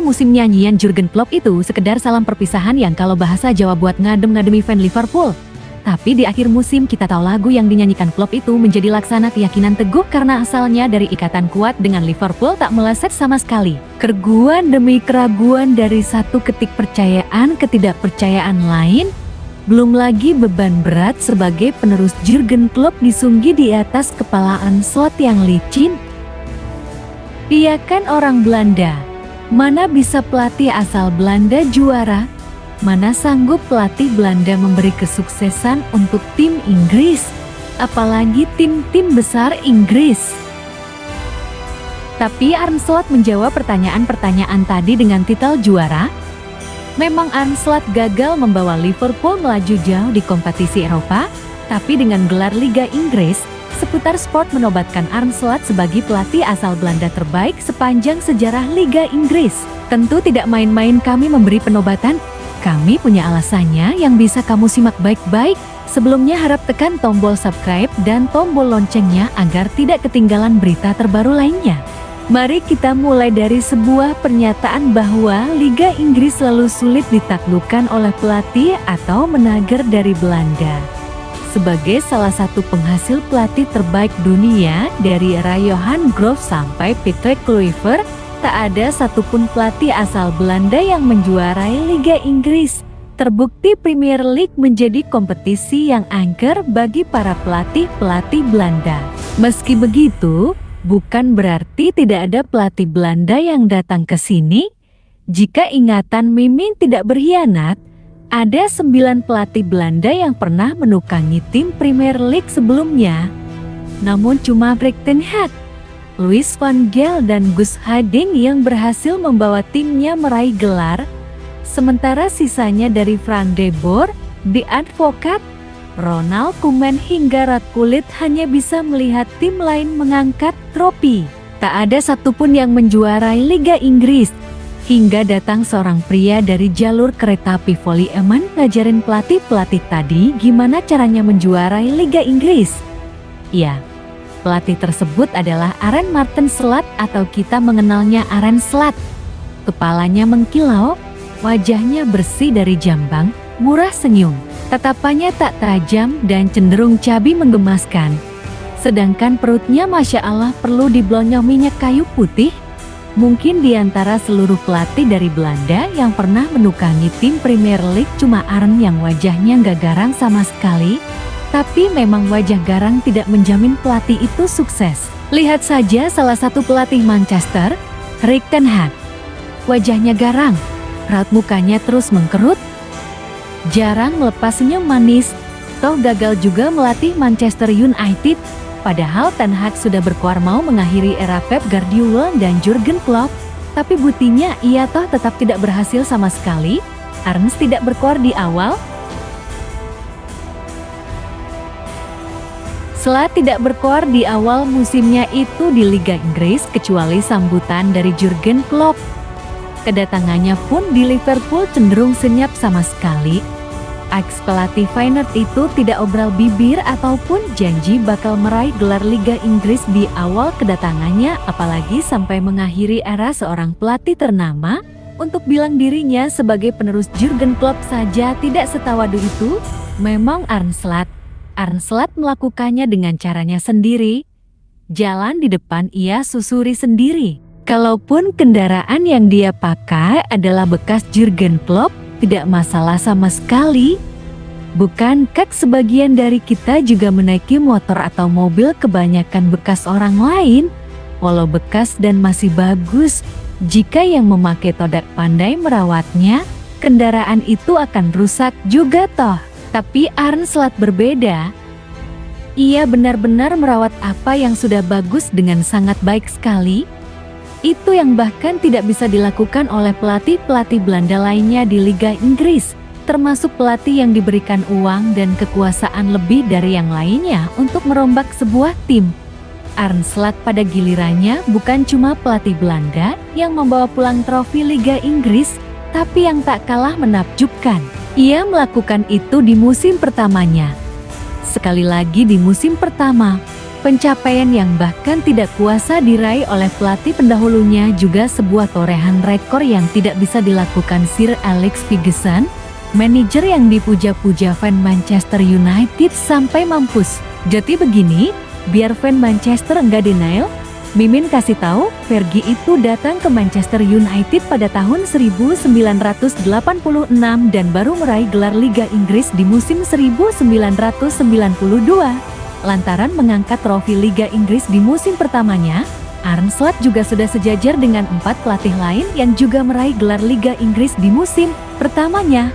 Musim nyanyian Jurgen Klopp itu sekedar salam perpisahan yang kalau bahasa Jawa buat ngadem-ngademi fan Liverpool. Tapi di akhir musim kita tahu lagu yang dinyanyikan Klopp itu menjadi laksana keyakinan teguh karena asalnya dari ikatan kuat dengan Liverpool tak meleset sama sekali. Keraguan demi keraguan dari satu kepercayaan ketidakpercayaan lain. Belum lagi beban berat sebagai penerus Jurgen Klopp disunggi di atas kepala Arne Slot yang licin. Dia kan orang Belanda. Mana bisa pelatih asal Belanda juara? Mana sanggup pelatih Belanda memberi kesuksesan untuk tim Inggris? Apalagi tim-tim besar Inggris. Tapi Arne Slot menjawab pertanyaan-pertanyaan tadi dengan titel juara. Memang Arne Slot gagal membawa Liverpool melaju jauh di kompetisi Eropa, tapi dengan gelar Liga Inggris, Seputar Sport menobatkan Arne Slot sebagai pelatih asal Belanda terbaik sepanjang sejarah Liga Inggris. Tentu tidak main-main kami memberi penobatan. Kami punya alasannya yang bisa kamu simak baik-baik. Sebelumnya harap tekan tombol subscribe dan tombol loncengnya agar tidak ketinggalan berita terbaru lainnya. Mari kita mulai dari sebuah pernyataan bahwa Liga Inggris selalu sulit ditaklukkan oleh pelatih atau menager dari Belanda. Sebagai salah satu penghasil pelatih terbaik dunia dari era Johan Cruyff sampai Patrick Kluivert, tak ada satupun pelatih asal Belanda yang menjuarai Liga Inggris. Terbukti Premier League menjadi kompetisi yang angker bagi para pelatih-pelatih Belanda. Meski begitu, bukan berarti tidak ada pelatih Belanda yang datang ke sini. Jika ingatan Mimin tidak berkhianat, ada 9 pelatih Belanda yang pernah menukangi tim Premier League sebelumnya. Namun cuma Erik ten Hag, Louis van Gaal dan Guus Hiddink yang berhasil membawa timnya meraih gelar. Sementara sisanya dari Frank de Boer, The Advocaat, Ronald Koeman hingga Ratkulit hanya bisa melihat tim lain mengangkat trofi. Tak ada satupun yang menjuarai Liga Inggris. Hingga datang seorang pria dari jalur kereta api Volieman ngajarin pelatih-pelatih tadi gimana caranya menjuarai Liga Inggris. Ya, pelatih tersebut adalah Arend Marten Slot atau kita mengenalnya Arne Slot. Kepalanya mengkilau, wajahnya bersih dari jambang, murah senyum. Tatapannya tak tajam dan cenderung cabi menggemaskan. Sedangkan perutnya Masya Allah perlu diblonyoh minyak kayu putih. Mungkin di antara seluruh pelatih dari Belanda yang pernah menukangi tim Premier League cuma Arne yang wajahnya nggak garang sama sekali. Tapi memang wajah garang tidak menjamin pelatih itu sukses. Lihat saja salah satu pelatih Manchester, Erik ten Hag. Wajahnya garang, raut mukanya terus mengkerut. Jarang melepas senyum manis, toh gagal juga melatih Manchester United. Padahal Ten Hag sudah berkuar mau mengakhiri era Pep Guardiola dan Jurgen Klopp, tapi buktinya ia toh tetap tidak berhasil sama sekali. Arne tidak berkuar di awal. Slot tidak berkuar di awal musimnya itu di Liga Inggris kecuali sambutan dari Jurgen Klopp. Kedatangannya pun di Liverpool cenderung senyap sama sekali. Ex-pelatih Feyenoord itu tidak obral bibir ataupun janji bakal meraih gelar Liga Inggris di awal kedatangannya, apalagi sampai mengakhiri era seorang pelatih ternama. Untuk bilang dirinya sebagai penerus Jurgen Klopp saja tidak setawadu itu. Memang Arne Slot melakukannya dengan caranya sendiri. Jalan di depan ia susuri sendiri. Kalaupun kendaraan yang dia pakai adalah bekas Jurgen Klopp, tidak masalah sama sekali. Bukankah sebagian dari kita juga menaiki motor atau mobil kebanyakan bekas orang lain? Walau bekas dan masih bagus, jika yang memakai tidak pandai merawatnya, kendaraan itu akan rusak juga toh. Tapi Arne Slot berbeda. Ia benar-benar merawat apa yang sudah bagus dengan sangat baik sekali. Itu yang bahkan tidak bisa dilakukan oleh pelatih-pelatih Belanda lainnya di Liga Inggris, termasuk pelatih yang diberikan uang dan kekuasaan lebih dari yang lainnya untuk merombak sebuah tim. Arne Slot pada gilirannya bukan cuma pelatih Belanda yang membawa pulang trofi Liga Inggris, tapi yang tak kalah menakjubkan. Ia melakukan itu di musim pertamanya. Sekali lagi di musim pertama, Pencapaian yang bahkan tidak kuasa diraih oleh pelatih pendahulunya juga sebuah torehan rekor yang tidak bisa dilakukan Sir Alex Ferguson, manajer yang dipuja-puja fan Manchester United sampai mampus. Jadi begini, biar fan Manchester enggak denial, Mimin kasih tahu, Fergie itu datang ke Manchester United pada tahun 1986 dan baru meraih gelar Liga Inggris di musim 1992. Lantaran mengangkat trofi Liga Inggris di musim pertamanya, Arne Slot juga sudah sejajar dengan 4 pelatih lain yang juga meraih gelar Liga Inggris di musim pertamanya.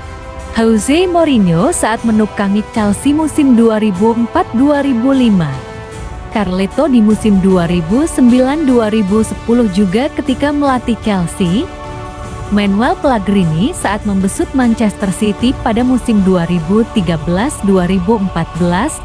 Jose Mourinho saat menukangi Chelsea musim 2004-2005. Carleto di musim 2009-2010 juga ketika melatih Chelsea. Manuel Pellegrini saat membesut Manchester City pada musim 2013-2014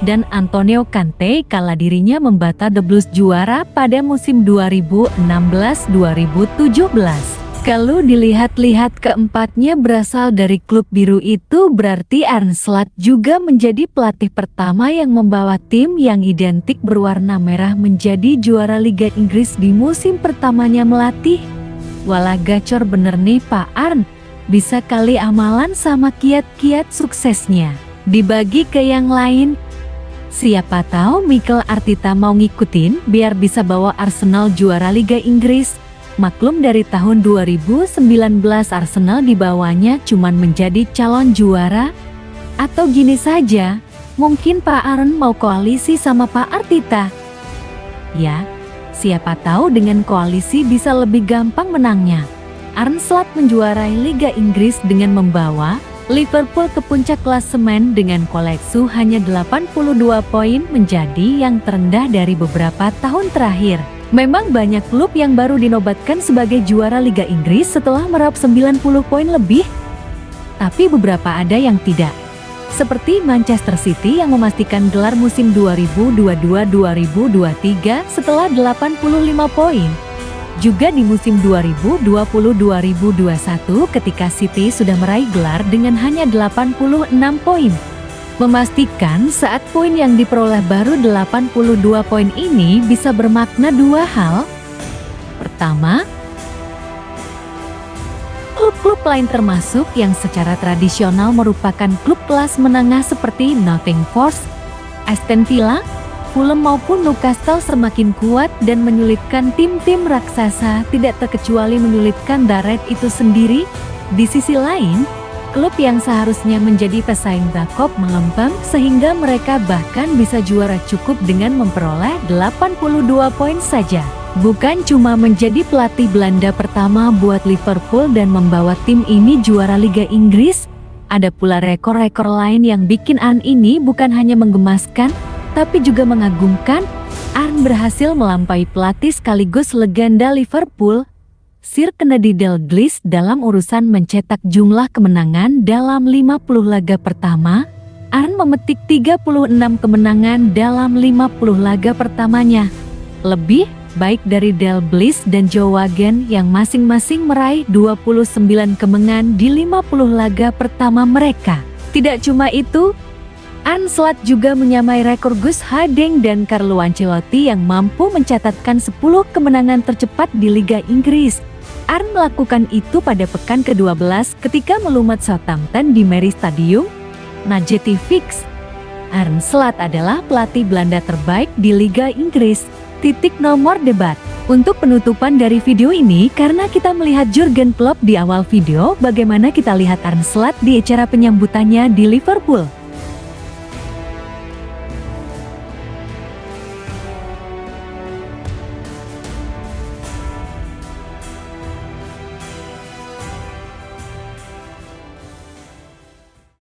dan Antonio Conte kala dirinya membata The Blues juara pada musim 2016-2017. Kalau dilihat-lihat keempatnya berasal dari klub biru itu, berarti Arne Slot juga menjadi pelatih pertama yang membawa tim yang identik berwarna merah menjadi juara Liga Inggris di musim pertamanya melatih. Walah gacor bener nih Pak Arne, bisa kali amalan sama kiat-kiat suksesnya dibagi ke yang lain. Siapa tahu Mikel Arteta mau ngikutin biar bisa bawa Arsenal juara Liga Inggris. Maklum dari tahun 2019 Arsenal dibawanya cuman menjadi calon juara. Atau gini saja, mungkin Pak Arne mau koalisi sama Pak Arteta. Ya, siapa tahu dengan koalisi bisa lebih gampang menangnya. Arne Slot menjuarai Liga Inggris dengan membawa Liverpool ke puncak klasemen dengan koleksi hanya 82 poin menjadi yang terendah dari beberapa tahun terakhir. Memang banyak klub yang baru dinobatkan sebagai juara Liga Inggris setelah meraup 90 poin lebih. Tapi beberapa ada yang tidak. Seperti Manchester City yang memastikan gelar musim 2022-2023 setelah 85 poin. Juga di musim 2020-2021 ketika City sudah meraih gelar dengan hanya 86 poin. Memastikan saat poin yang diperoleh baru 82 poin ini bisa bermakna dua hal. Pertama, klub-klub lain termasuk yang secara tradisional merupakan klub kelas menengah seperti Nottingham Forest, Aston Villa, Fulham maupun Newcastle semakin kuat dan menyulitkan tim-tim raksasa, tidak terkecuali menyulitkan The Reds itu sendiri. Di sisi lain, klub yang seharusnya menjadi pesaing backup melempem sehingga mereka bahkan bisa juara cukup dengan memperoleh 82 poin saja. Bukan cuma menjadi pelatih Belanda pertama buat Liverpool dan membawa tim ini juara Liga Inggris, ada pula rekor-rekor lain yang bikin Arne ini bukan hanya menggemaskan, tapi juga mengagumkan. Arne berhasil melampaui pelatih sekaligus legenda Liverpool, Sir Kennedy Dalglish dalam urusan mencetak jumlah kemenangan dalam 50 laga pertama. Arne memetik 36 kemenangan dalam 50 laga pertamanya. Lebih baik dari Dalglish dan Joe Wagen yang masing-masing meraih 29 kemenangan di 50 laga pertama mereka. Tidak cuma itu, Arne Slot juga menyamai rekor Gus Hiddink dan Carlo Ancelotti yang mampu mencatatkan 10 kemenangan tercepat di Liga Inggris. Arne melakukan itu pada pekan ke-12 ketika melumat Southampton di Mary Stadium. Nah, jadi fix, Arne Slot adalah pelatih Belanda terbaik di Liga Inggris. Titik nomor debat. Untuk penutupan dari video ini, karena kita melihat Jurgen Klopp di awal video, bagaimana kita lihat Arne Slot di acara penyambutannya di Liverpool.